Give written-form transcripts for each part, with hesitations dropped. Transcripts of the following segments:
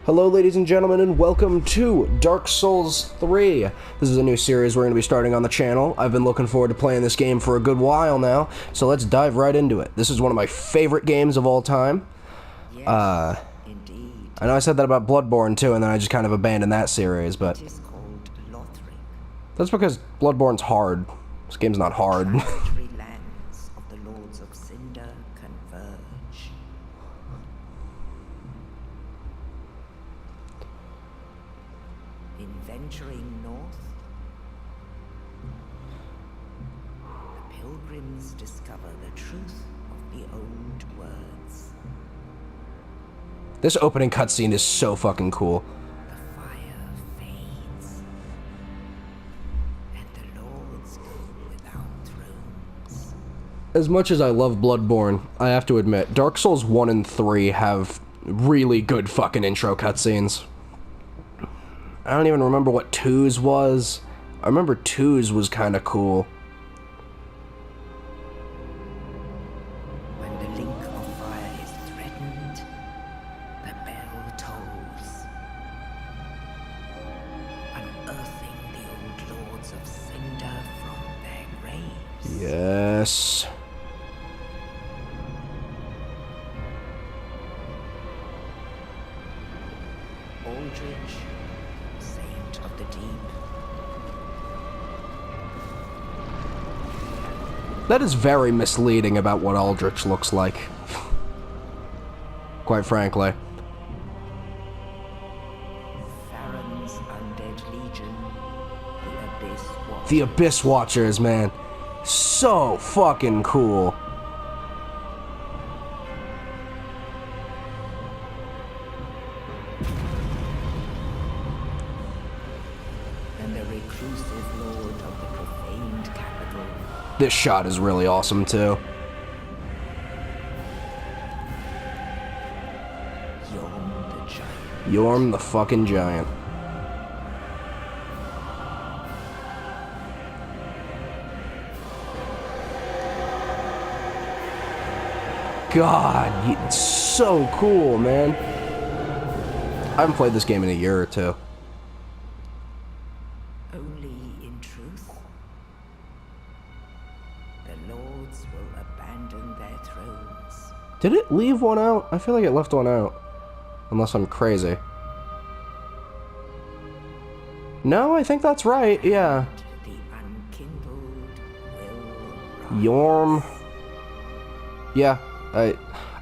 Hello ladies and gentlemen, and welcome to Dark Souls 3. This is a new series we're going to be starting on the channel. I've been looking forward to playing this game for a good while now, so let's dive right into it. This is one of my favorite games of all time. Yes, indeed. I know I said that about Bloodborne too, and then I just kind of abandoned that series, but It is called Lothric. that's because Bloodborne's hard. This game's not hard. Three lands of the Lords of Cinder converge. In venturing north, the pilgrims discover the truth of the old words. This opening cutscene is so fucking cool. The fire fades, and the lords go without thrones. As much as I love Bloodborne, I have to admit, Dark Souls 1 and 3 have really good fucking intro cutscenes. I don't even remember what 2's was. I remember 2's was kinda cool. When the link of fire is threatened, the bell tolls, unearthing the old lords of Cinder from their graves. Yes. Aldrich, saint of the deep, That is very misleading about what Aldrich looks like. Quite frankly. Farron's undead legion, the Abyss Watch. The Abyss Watchers, man. So fucking cool. And the reclusive lord of the profaned capital. This shot is really awesome too. Yorm the giant. Yorm the fucking giant. God, it's so cool, man. I haven't played this game in a year or two. Only in truth, the lords will abandon their thrones. Did it leave one out? I feel like it left one out. Unless I'm crazy. No, I think that's right, yeah. The unkindled will Yorm. Yeah, I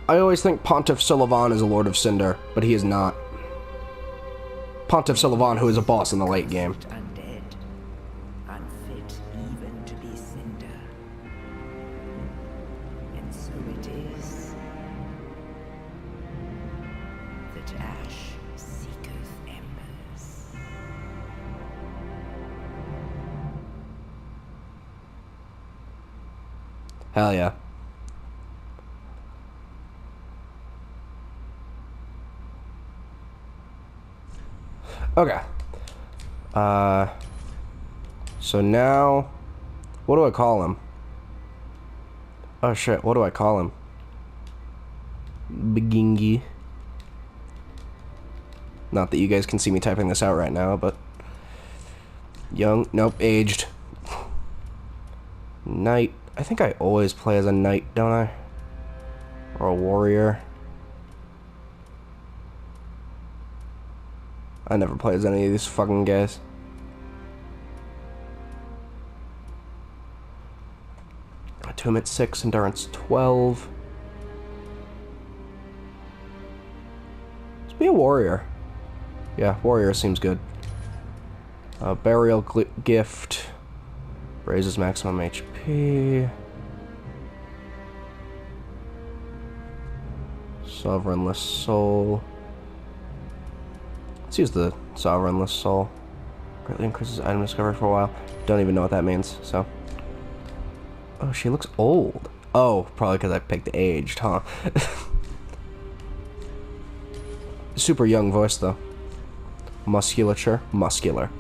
always think Pontiff Sulyvahn is a Lord of Cinder, but he is not. Pontiff Sulyvahn, who is a boss in the late game. undead, unfit even to be cinder. And so it is that ash seeketh embers. Hell yeah. Okay. So now, what do I call him? Oh shit, what do I call him? Begingi. Not that you guys can see me typing this out right now, but... Young, nope, aged. Knight. I think I always play as a knight, don't I? Or a warrior. I never play as any of these fucking guys. Attunement 6, Endurance 12. Let's be a warrior. Yeah, warrior seems good. Burial Gift. Raises maximum HP. Sovereignless Soul. Let's use the Sovereignless Soul. Greatly increases item discovery for a while. Don't even know what that means, so. Oh, she looks old. Oh, probably because I picked aged, huh? Super young voice, though. Musculature, muscular.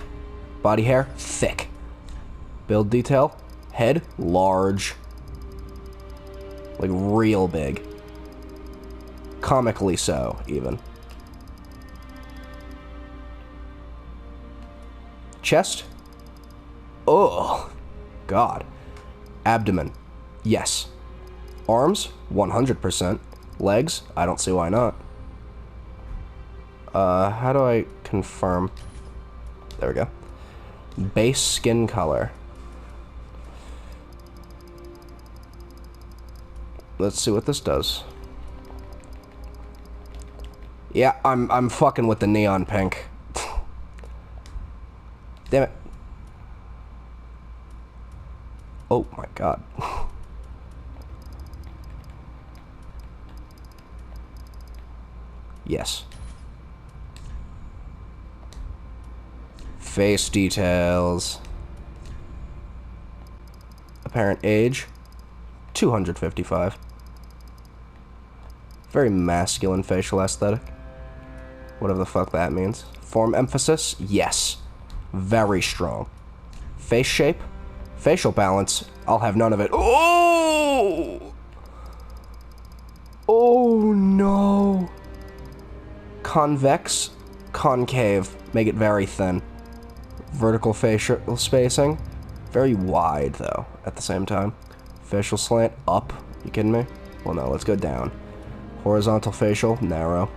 Body hair, thick. Build detail, head, large. Like, real big. Comically so, even. Chest? Oh, God. Abdomen? Yes. Arms? 100%. Legs? I don't see why not. How do I confirm? There we go. Base skin color. Let's see what this does. Yeah, I'm fucking with the neon pink. Damn it. Oh my God. Yes. Face details. Apparent age, 255. Very masculine facial aesthetic. Whatever the fuck that means. Form emphasis, yes. Very strong. Face shape, facial balance, I'll have none of it. Oh! Oh no. Convex, concave, make it very thin. Vertical facial spacing, very wide though, at the same time. Facial slant, up, you kidding me? Well no, let's go down. Horizontal facial, narrow.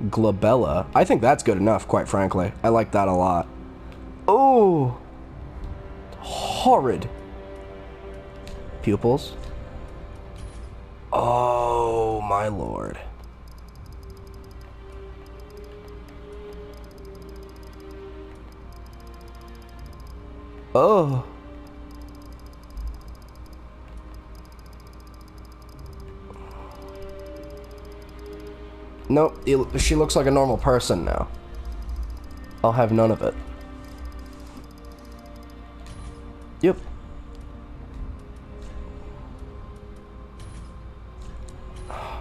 Glabella, I think that's good enough, quite frankly. I like that a lot. Oh! Horrid. Pupils. Oh, my lord. Oh. Nope, she looks like a normal person now. I'll have none of it. Yep.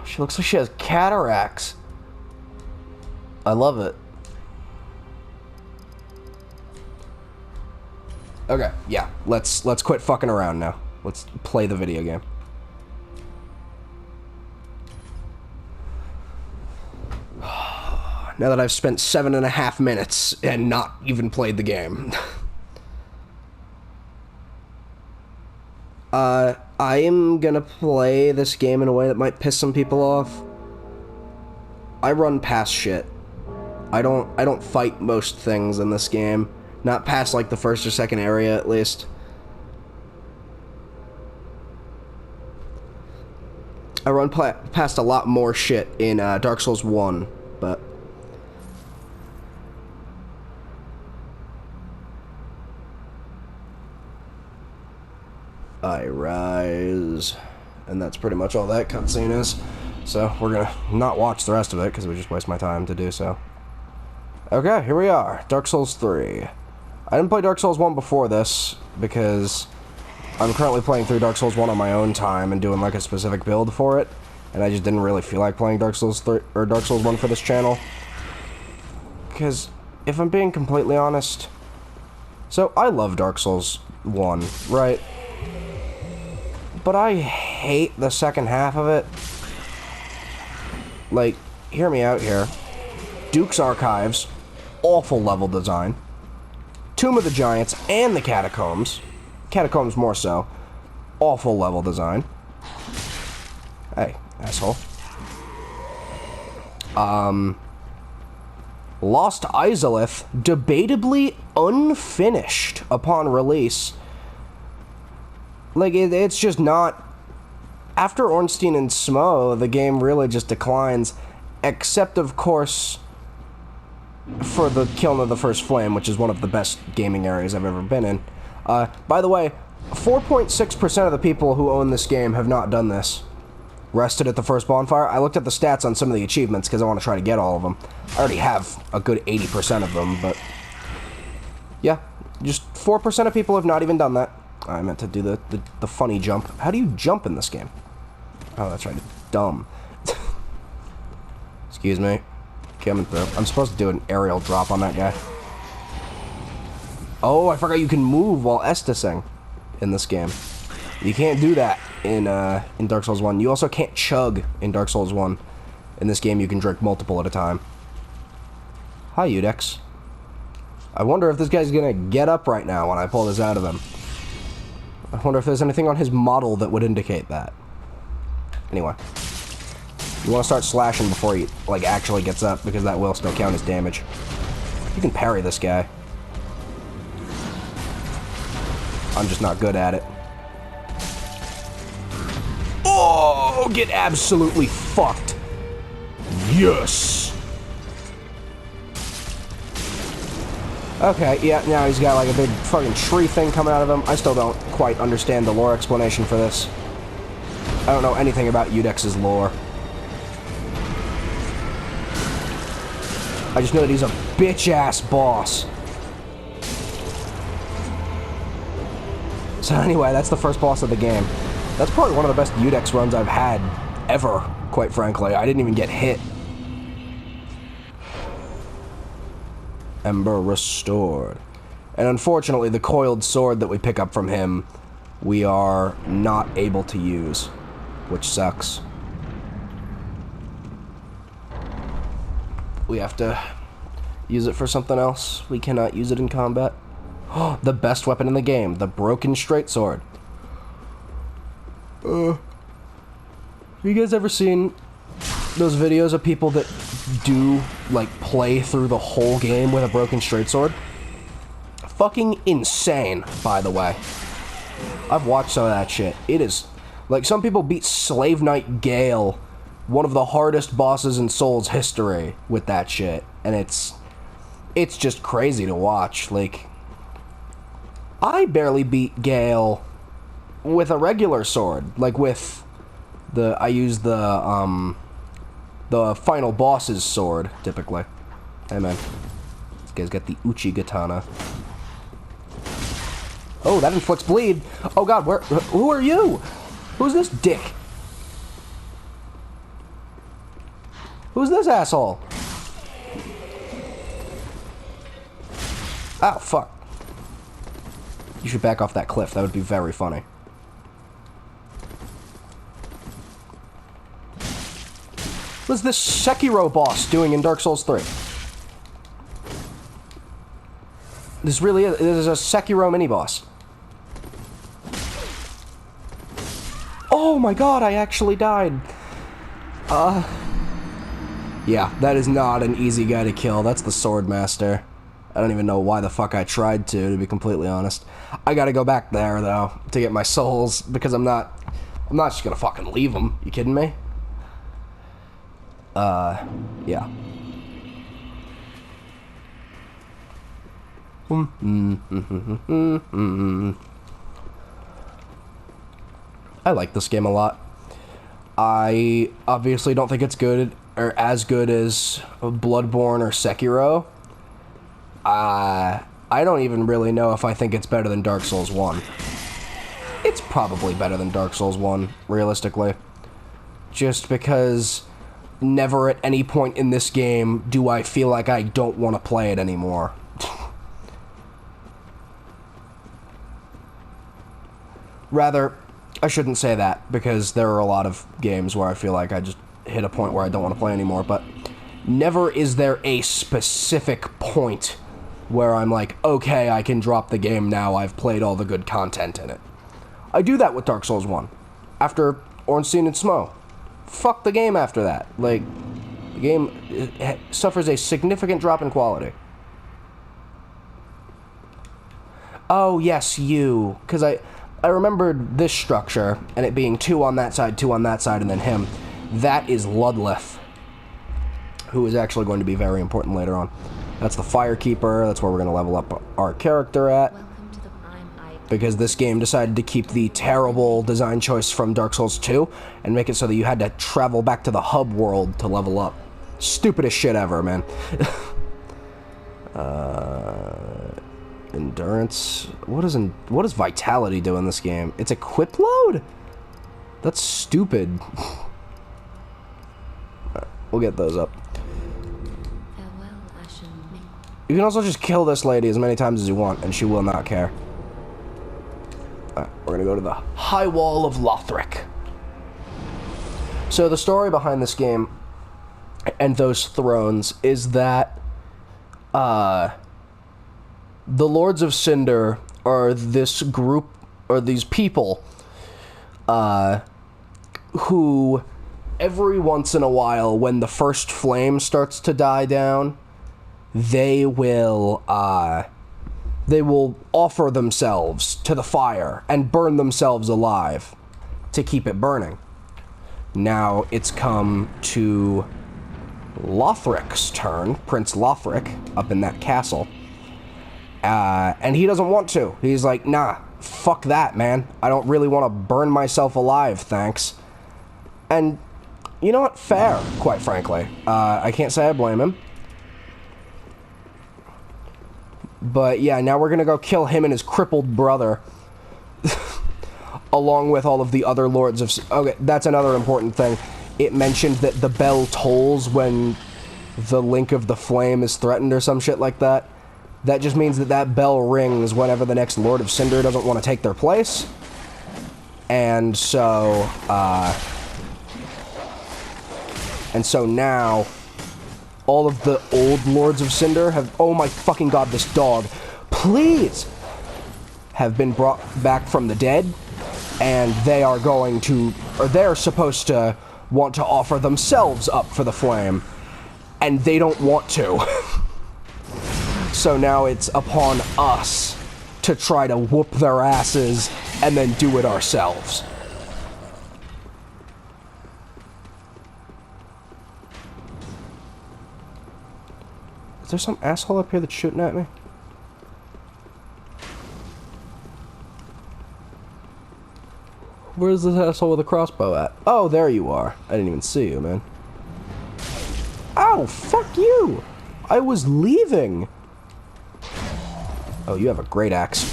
She looks like she has cataracts. I love it. Okay, yeah, let's quit fucking around now. Let's play the video game. Now that I've spent 7.5 minutes and not even played the game. I am gonna play this game in a way that might piss some people off. I run past shit. I don't fight most things in this game. Not past, like, the first or second area, at least. I run past a lot more shit in Dark Souls 1, but... I rise. And that's pretty much all that cutscene is. So, we're gonna not watch the rest of it, because it would just waste my time to do so. Okay, here we are. Dark Souls 3. I didn't play Dark Souls 1 before this, because I'm currently playing through Dark Souls 1 on my own time and doing, like, a specific build for it, and I just didn't really feel like playing Dark Souls 3, or Dark Souls 1 for this channel. Because, if I'm being completely honest... So, I love Dark Souls 1, right? But I hate the second half of it. Like, hear me out here. Duke's Archives, awful level design. Tomb of the Giants and the Catacombs. Catacombs more so. Awful level design. Hey, asshole. Lost Izalith, debatably unfinished upon release. Like, it's just not... After Ornstein and Smo, the game really just declines. Except, of course, for the Kiln of the First Flame, which is one of the best gaming areas I've ever been in. By the way, 4.6% of the people who own this game have not done this. Rested at the first bonfire. I looked at the stats on some of the achievements because I want to try to get all of them. I already have a good 80% of them, but... Yeah, just 4% of people have not even done that. I meant to do the funny jump. How do you jump in this game? Oh, that's right. Dumb. Excuse me. Coming through. I'm supposed to do an aerial drop on that guy. Oh, I forgot you can move while Estusing in this game. You can't do that in Dark Souls 1. You also can't chug in Dark Souls 1. In this game, you can drink multiple at a time. Hi, Udex. I wonder if this guy's gonna get up right now when I pull this out of him. I wonder if there's anything on his model that would indicate that. Anyway. You want to start slashing before he, like, actually gets up, because that will still count as damage. You can parry this guy. I'm just not good at it. Oh, get absolutely fucked. Yes. Okay, yeah, now he's got like a big fucking tree thing coming out of him. I still don't quite understand the lore explanation for this. I don't know anything about Eudex's lore. I just know that he's a bitch-ass boss. So anyway, that's the first boss of the game. That's probably one of the best Eudex runs I've had ever, quite frankly. I didn't even get hit. Ember restored. And unfortunately, the coiled sword that we pick up from him, we are not able to use, which sucks. We have to use it for something else. We cannot use it in combat. Oh, the best weapon in the game, the broken straight sword. Have you guys ever seen those videos of people that do, like, play through the whole game with a broken straight sword? Fucking insane, by the way. I've watched some of that shit. It is, like, some people beat Slave Knight Gale, one of the hardest bosses in Souls history, with that shit. And it's just crazy to watch. Like, I barely beat Gale with a regular sword. Like, with I use the final boss's sword, typically. Hey, man. This guy's got the Uchi Katana. Oh, that inflicts bleed. Oh, God, who are you? Who's this dick? Who's this asshole? Oh, fuck. You should back off that cliff. That would be very funny. What's this Sekiro boss doing in Dark Souls 3? This really is. This is a Sekiro mini-boss. Oh my god, I actually died. Yeah, that is not an easy guy to kill. That's the Swordmaster. I don't even know why the fuck I tried to be completely honest. I gotta go back there, though, to get my souls, because I'm not just gonna fucking leave them. You kidding me? Yeah. I like this game a lot. I obviously don't think it's good, or as good as Bloodborne or Sekiro. I don't even really know if I think it's better than Dark Souls 1. It's probably better than Dark Souls 1, realistically. Just because never at any point in this game do I feel like I don't want to play it anymore. Rather, I shouldn't say that, because there are a lot of games where I feel like I just hit a point where I don't want to play anymore, but never is there a specific point where I'm like, okay, I can drop the game now, I've played all the good content in it. I do that with Dark Souls 1. After Ornstein and Smo. Fuck the game after that. Like, the game suffers a significant drop in quality. Oh, yes, you. Because I remembered this structure, and it being 2 on that side, 2 on that side, and then him. That is Ludleth, who is actually going to be very important later on. That's the Firekeeper. That's where we're going to level up our character at. Because this game decided to keep the terrible design choice from Dark Souls 2 and make it so that you had to travel back to the hub world to level up. Stupidest shit ever, man. Endurance. What does Vitality do in this game? It's equip load? That's stupid. We'll get those up. You can also just kill this lady as many times as you want, and she will not care. Alright, we're gonna go to the High Wall of Lothric. So the story behind this game and those thrones is that The Lords of Cinder are this group, or these people, who, every once in a while, when the first flame starts to die down, they will offer themselves to the fire and burn themselves alive to keep it burning. Now it's come to Lothric's turn, Prince Lothric, up in that castle. And he doesn't want to. He's like, nah, fuck that, man. I don't really want to burn myself alive, thanks. And, you know what? Fair, quite frankly. I can't say I blame him. But yeah, now we're gonna go kill him and his crippled brother. Along with all of the other lords of... Okay, that's another important thing. It mentioned that the bell tolls when the link of the flame is threatened or some shit like that. That just means that that bell rings whenever the next Lord of Cinder doesn't want to take their place. And so now, all of the old Lords of Cinder have... Oh my fucking god, this dog. Please! Have been brought back from the dead. And they are going to... Or they're supposed to want to offer themselves up for the flame. And they don't want to. So now it's upon us to try to whoop their asses and then do it ourselves. Is there some asshole up here that's shooting at me? Where's this asshole with a crossbow at? Oh, there you are. I didn't even see you, man. Ow, fuck you! I was leaving! Oh, you have a great axe.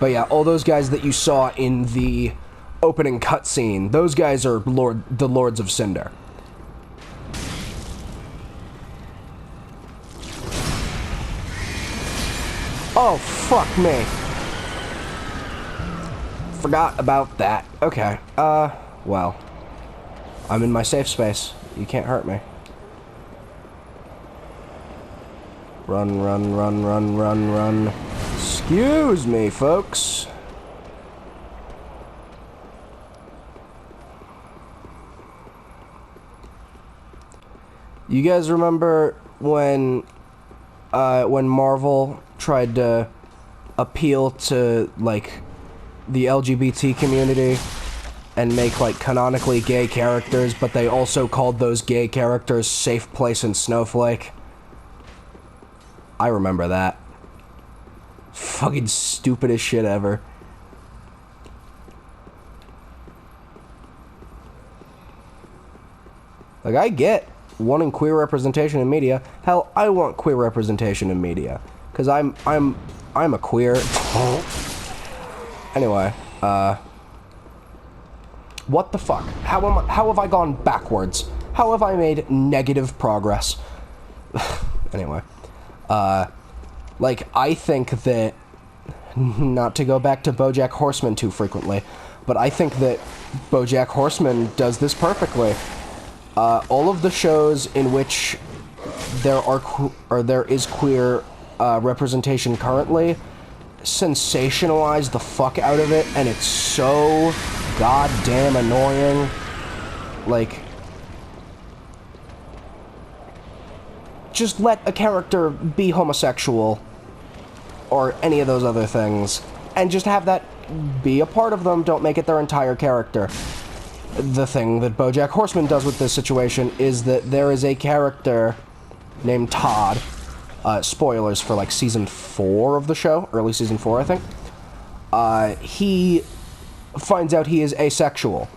But yeah, all those guys that you saw in the opening cutscene, those guys are the Lords of Cinder. Oh, fuck me. Forgot about that. Okay, well. I'm in my safe space. You can't hurt me. Run, run, run, run, run, run. Excuse me, folks. You guys remember when Marvel tried to appeal to, like, the LGBT community and make, like, canonically gay characters, but they also called those gay characters Safe Place and Snowflake? I remember that. Fucking stupidest shit ever. Like, I get wanting queer representation in media. Hell, I want queer representation in media. Because I'm a queer. Anyway, what the fuck? How have I gone backwards? How have I made negative progress? Anyway, like, I think that, not to go back to BoJack Horseman too frequently, but I think that BoJack Horseman does this perfectly. All of the shows in which there is queer representation currently sensationalize the fuck out of it, and it's so goddamn annoying. Like, just let a character be homosexual or any of those other things and just have that be a part of them. Don't make it their entire character. The thing that BoJack Horseman does with this situation is that there is a character named Todd. Spoilers for, like, season 4 of the show, early season 4, I think. He finds out he is asexual.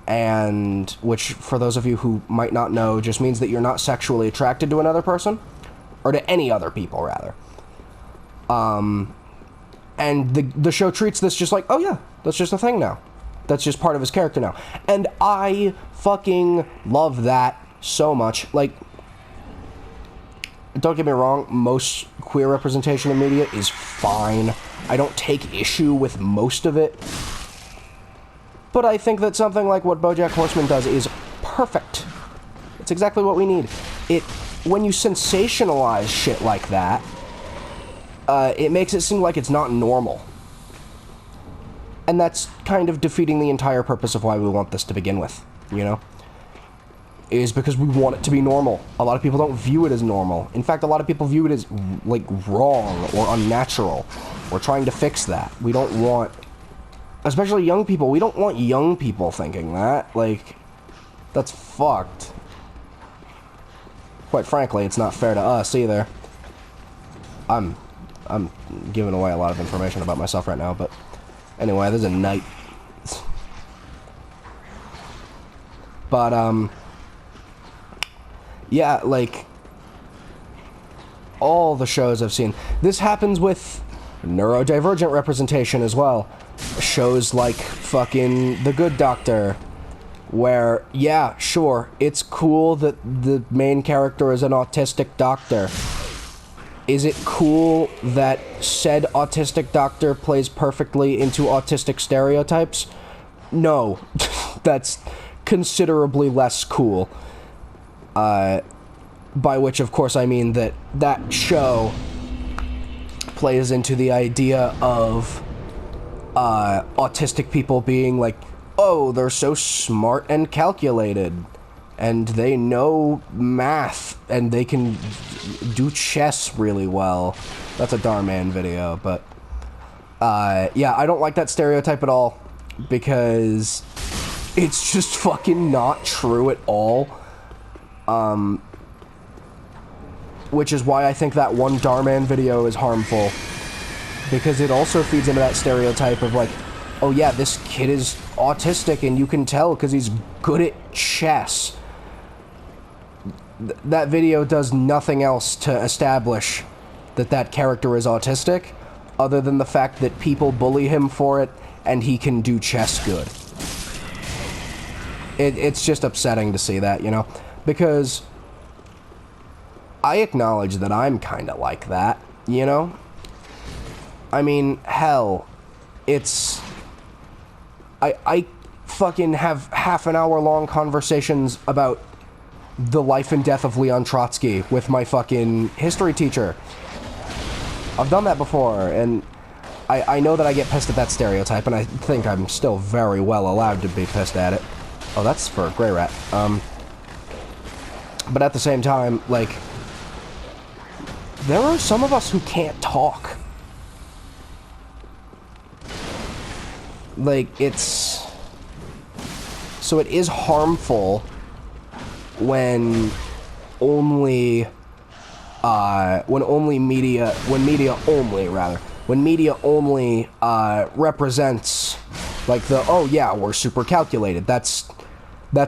And, which, for those of you who might not know, just means that you're not sexually attracted to another person. Or to any other people, rather. And the show treats this just like, oh yeah, that's just a thing now. That's just part of his character now. And I fucking love that so much. Like, don't get me wrong, most queer representation in media is fine. I don't take issue with most of it. But I think that something like what BoJack Horseman does is perfect. It's it's exactly what we need. When you sensationalize shit like that, it makes it seem like it's not normal. And that's kind of defeating the entire purpose of why we want this to begin with, you know? Is because we want it to be normal. A lot of people don't view it as normal. In fact, a lot of people view it as, like, wrong or unnatural. We're trying to fix that. We don't want... Especially young people. We don't want young people thinking that. Like, that's fucked. Quite frankly, it's not fair to us either. I'm giving away a lot of information about myself right now, but... Anyway, there's a knight. But, yeah, like, all the shows I've seen. This happens with neurodivergent representation as well. Shows like fucking The Good Doctor, where, yeah, sure, it's cool that the main character is an autistic doctor. Is it cool that said autistic doctor plays perfectly into autistic stereotypes? No. That's considerably less cool. By which, of course, I mean that that show plays into the idea of autistic people being like, oh, they're so smart and calculated, and they know math, and they can do chess really well. That's a Darman video, but yeah, I don't like that stereotype at all, because it's just fucking not true at all. Which is why I think that one Darman video is harmful. Because it also feeds into that stereotype of like, oh yeah, this kid is autistic and you can tell because he's good at chess. That video does nothing else to establish that that character is autistic, other than the fact that people bully him for it and he can do chess good. It's just upsetting to see that, you know? Because I acknowledge that I'm kind of like that, you know? I mean, hell, it's... I fucking have half an hour long conversations about the life and death of Leon Trotsky with my fucking history teacher. I've done that before, and I know that I get pissed at that stereotype, and I think I'm still very well allowed to be pissed at it. Oh, that's for Grey Rat. But at the same time, like, there are some of us who can't talk. Like, it's... So it is harmful when media only represents, like, the, oh yeah, we're super calculated. That's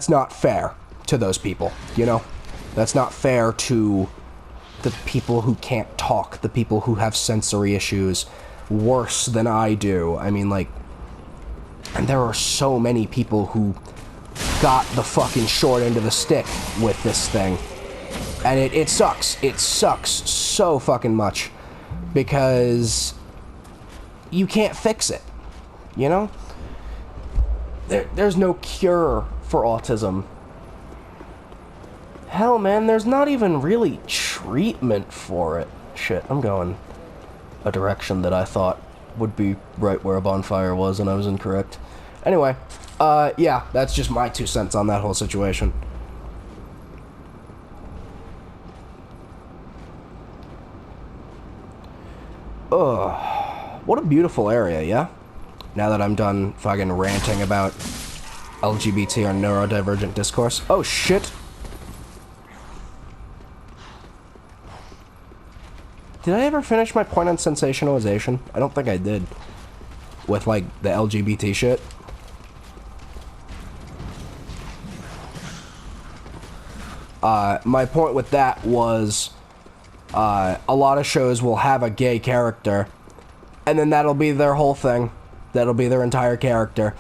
not fair to those people, you know? That's not fair to the people who can't talk, the people who have sensory issues worse than I do. I mean, like, and there are so many people who got the fucking short end of the stick with this thing. And it sucks. It sucks so fucking much. Because you can't fix it. You know? There's no cure for autism. Hell, man, there's not even really treatment for it. Shit, I'm going a direction that I thought would be right where a bonfire was, and I was incorrect. Anyway, yeah, that's just my 2 cents on that whole situation. Ugh, what a beautiful area, yeah? Now that I'm done fucking ranting about LGBT or neurodivergent discourse. Oh, shit. Did I ever finish my point on sensationalization? I don't think I did. With, like, the LGBT shit. My point with that was, a lot of shows will have a gay character, and then that'll be their whole thing. That'll be their entire character.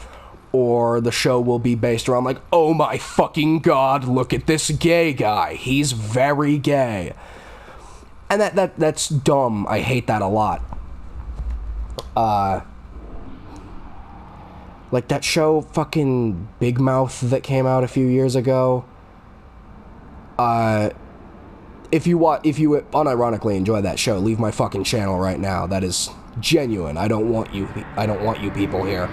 Or the show will be based around, like, oh my fucking god, look at this gay guy. He's very gay. And that's dumb. I hate that a lot. Like that show fucking Big Mouth that came out a few years ago. If you unironically enjoy that show, leave my fucking channel right now. That is genuine. I don't want you people here.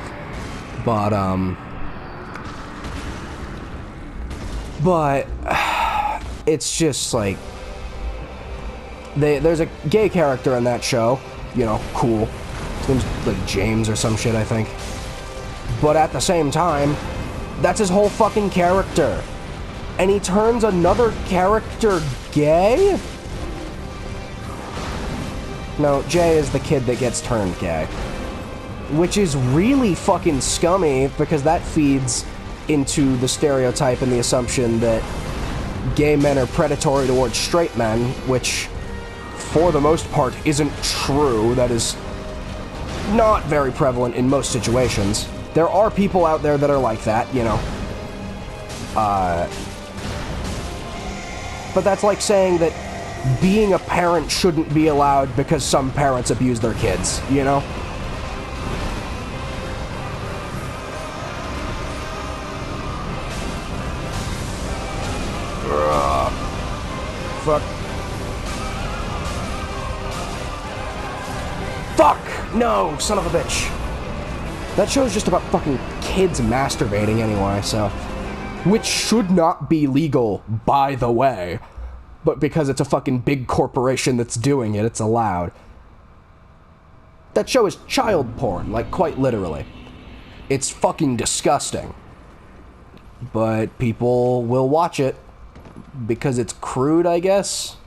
But it's just like there's a gay character in that show, you know, cool. His name's like James or some shit, I think. But at the same time, that's his whole fucking character. And he turns another character gay? No, Jay is the kid that gets turned gay. Which is really fucking scummy, because that feeds into the stereotype and the assumption that gay men are predatory towards straight men, which, for the most part, isn't true. That is not very prevalent in most situations. There are people out there that are like that, you know. But that's like saying that being a parent shouldn't be allowed because some parents abuse their kids, you know? Fuck. Fuck! No, son of a bitch. That show's just about fucking kids masturbating anyway, so... Which should not be legal, by the way. But because it's a fucking big corporation that's doing it, it's allowed. That show is child porn, like, quite literally. It's fucking disgusting. But people will watch it because it's crude, I guess.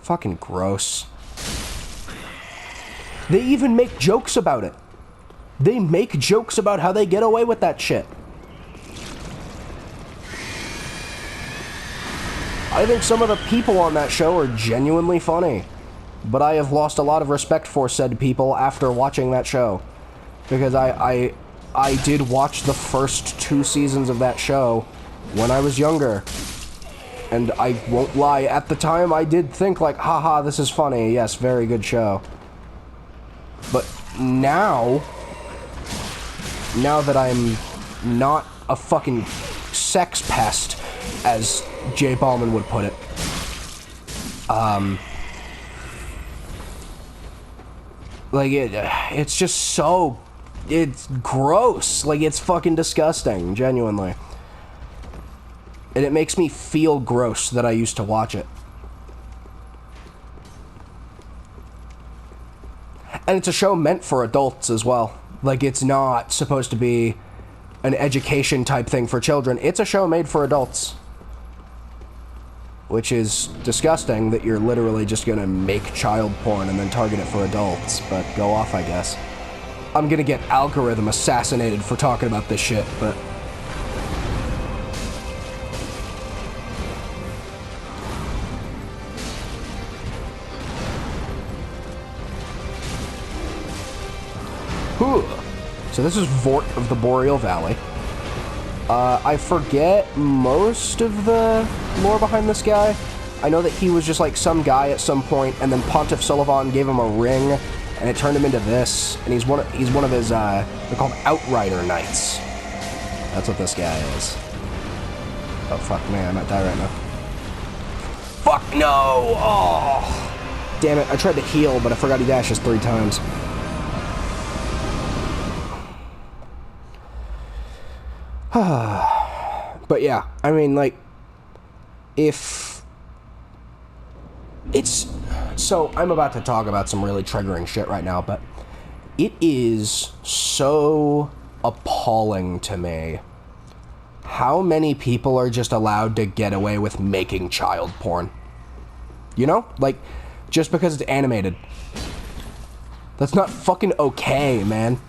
Fucking gross. They even make jokes about it. They make jokes about how they get away with that shit. I think some of the people on that show are genuinely funny. But I have lost a lot of respect for said people after watching that show. Because I did watch the first 2 seasons of that show when I was younger. And I won't lie, at the time I did think like, haha, this is funny, yes, very good show. But now that I'm not a fucking sex pest, as Jay Ballman would put it, like, it's just so, it's gross, like, it's fucking disgusting, genuinely. And it makes me feel gross that I used to watch it. And it's a show meant for adults as well. Like, it's not supposed to be an education type thing for children. It's a show made for adults. Which is disgusting that you're literally just gonna make child porn and then target it for adults. But go off, I guess. I'm gonna get algorithm assassinated for talking about this shit, but... So this is Vort of the Boreal Valley. I forget most of the lore behind this guy. I know that he was just like some guy at some point, and then Pontiff Sullivan gave him a ring, and it turned him into this. And he's one of his they're called Outrider Knights. That's what this guy is. Oh fuck, man, I might die right now. Fuck no! Oh, damn it! I tried to heal, but I forgot he dashes 3 times. But yeah, I mean, like, if it's... So, I'm about to talk about some really triggering shit right now, but it is so appalling to me how many people are just allowed to get away with making child porn. You know? Like, just because it's animated. That's not fucking okay, man.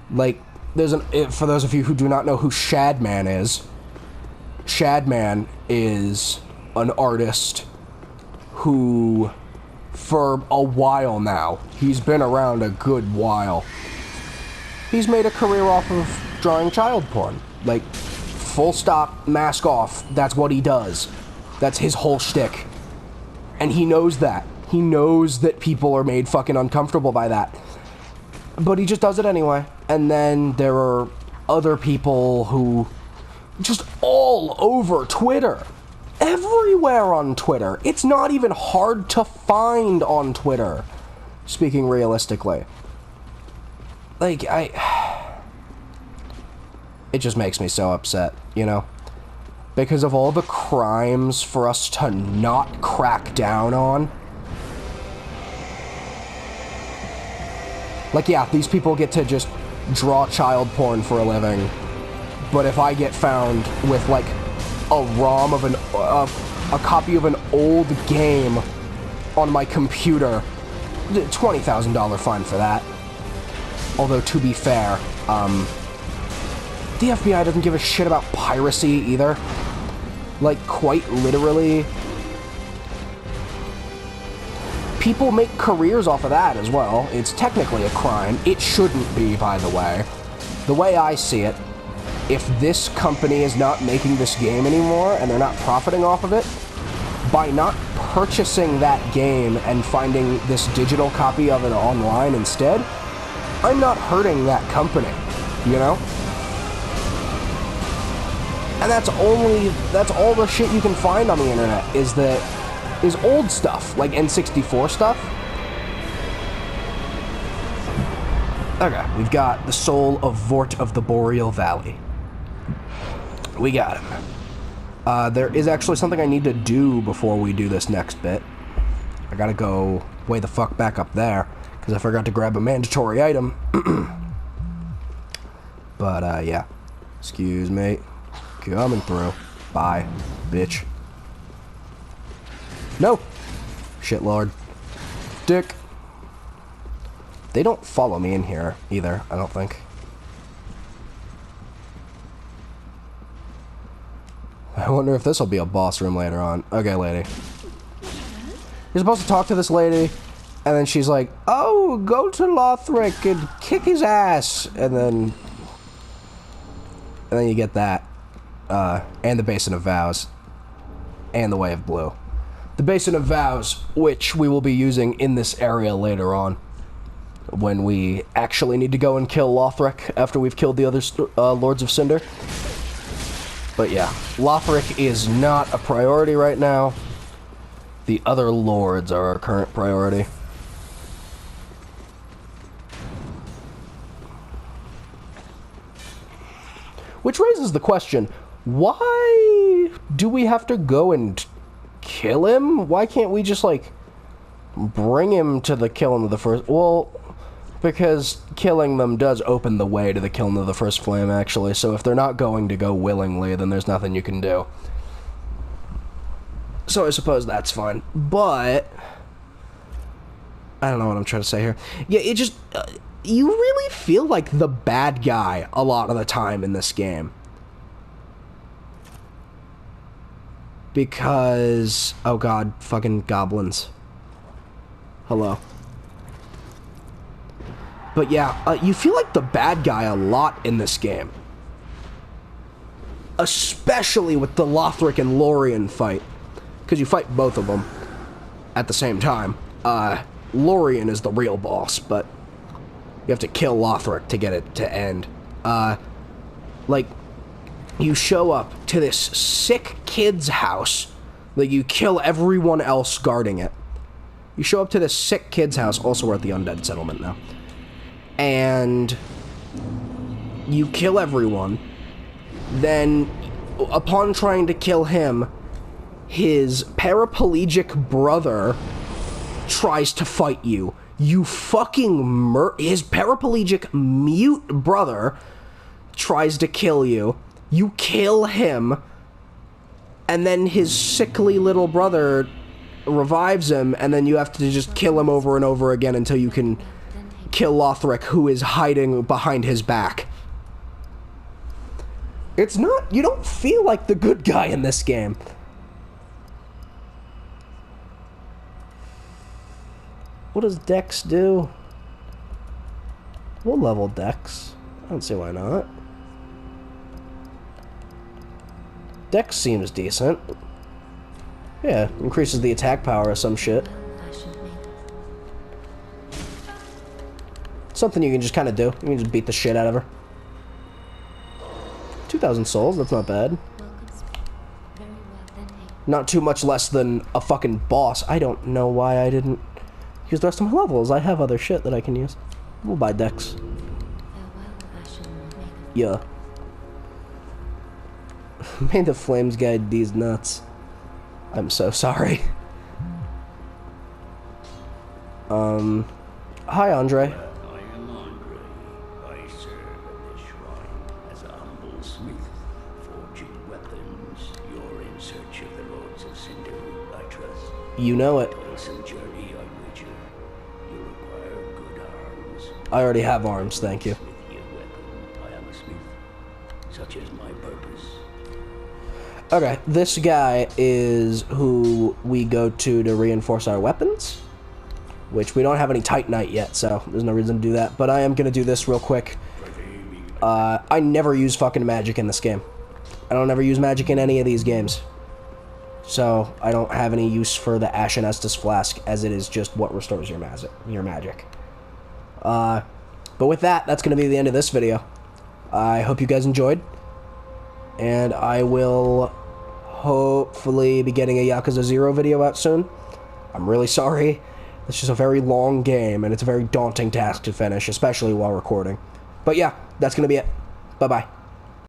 Like... for those of you who do not know who Shadman is, Shadman is an artist who, for a while now, he's been around a good while, he's made a career off of drawing child porn. Like, full stop, mask off, that's what he does. That's his whole shtick. And he knows that. He knows that people are made fucking uncomfortable by that. But he just does it anyway. And then there are other people who, just all all over Twitter. Everywhere on Twitter. It's not even hard to find on Twitter. Speaking realistically. Like, it just makes me so upset, you know? Because of all the crimes for us to not crack down on. Like, yeah, these people get to just draw child porn for a living. But if I get found with, like, a ROM of a copy of an old game on my computer, $20,000 fine for that. Although, to be fair, the FBI doesn't give a shit about piracy either. Like, quite literally, people make careers off of that as well. It's technically a crime. It shouldn't be, by the way. The way I see it, if this company is not making this game anymore and they're not profiting off of it, by not purchasing that game and finding this digital copy of it online instead, I'm not hurting that company, you know? And that's all the shit you can find on the internet is old stuff, like N64 stuff. Okay, we've got the soul of Vort of the Boreal Valley. We got him. There is actually something I need to do before we do this next bit. I gotta go way the fuck back up there, because I forgot to grab a mandatory item. But, yeah. Excuse me. Coming through. Bye, bitch. No! Shitlord. Dick. They don't follow me in here, either, I don't think. I wonder if this will be a boss room later on. Okay, lady. You're supposed to talk to this lady, and then she's like, oh, go to Lothric and kick his ass, and then you get that. And the Basin of Vows. And the Way of Blue. The Basin of Vows, which we will be using in this area later on. When we actually need to go and kill Lothric after we've killed the other Lords of Cinder. But yeah, Lothric is not a priority right now. The other lords are our current priority. Which raises the question, why do we have to go and kill him? Why can't we just, like, bring him to the killing of the first... Well, because killing them does open the way to the killing of the first flame, actually. So if they're not going to go willingly, then there's nothing you can do. So I suppose that's fine. But I don't know what I'm trying to say here. Yeah, it just... you really feel like the bad guy a lot of the time in this game. Because... oh god, fucking goblins. Hello. But yeah, you feel like the bad guy a lot in this game. Especially with the Lothric and Lorien fight. Because you fight both of them at the same time. Lorien is the real boss, but you have to kill Lothric to get it to end. Like, you show up to this sick kid's house. Like, you kill everyone else guarding it. You show up to this sick kid's house. Also, we're at the Undead Settlement now. And you kill everyone. Then, upon trying to kill him, his paraplegic brother tries to fight you. You fucking his paraplegic mute brother tries to kill you. You kill him. And then his sickly little brother revives him, and then you have to just kill him over and over again until you can kill Lothric, who is hiding behind his back. It's not... you don't feel like the good guy in this game. What does Dex do? We'll level Dex. I don't see why not. Dex seems decent. Yeah, increases the attack power or some shit. Something you can just kind of do. You can just beat the shit out of her. 2,000 souls, that's not bad. Not too much less than a fucking boss. I don't know why I didn't use the rest of my levels. I have other shit that I can use. We'll buy decks. Yeah. May the flames guide these nuts. I'm so sorry. Hi, Andre. I am Andre. I serve at this shrine as a humble smith, forging weapons. You're in search of the Lords of Cinder, I trust. You know it. Toilsome journey, I wager. You require good arms. I already have arms, thank you. Smithy a weapon. I am a smith. Such is my purpose. Okay, this guy is who we go to reinforce our weapons. Which we don't have any Titanite yet, so there's no reason to do that. But I am going to do this real quick. I never use fucking magic in this game. I don't ever use magic in any of these games. So I don't have any use for the Ashen Estus Flask, as it is just what restores your magic. But with that, that's going to be the end of this video. I hope you guys enjoyed. And I will hopefully be getting a Yakuza 0 video out soon. I'm really sorry. It's just a very long game, and it's a very daunting task to finish, especially while recording. But yeah, that's going to be it. Bye-bye.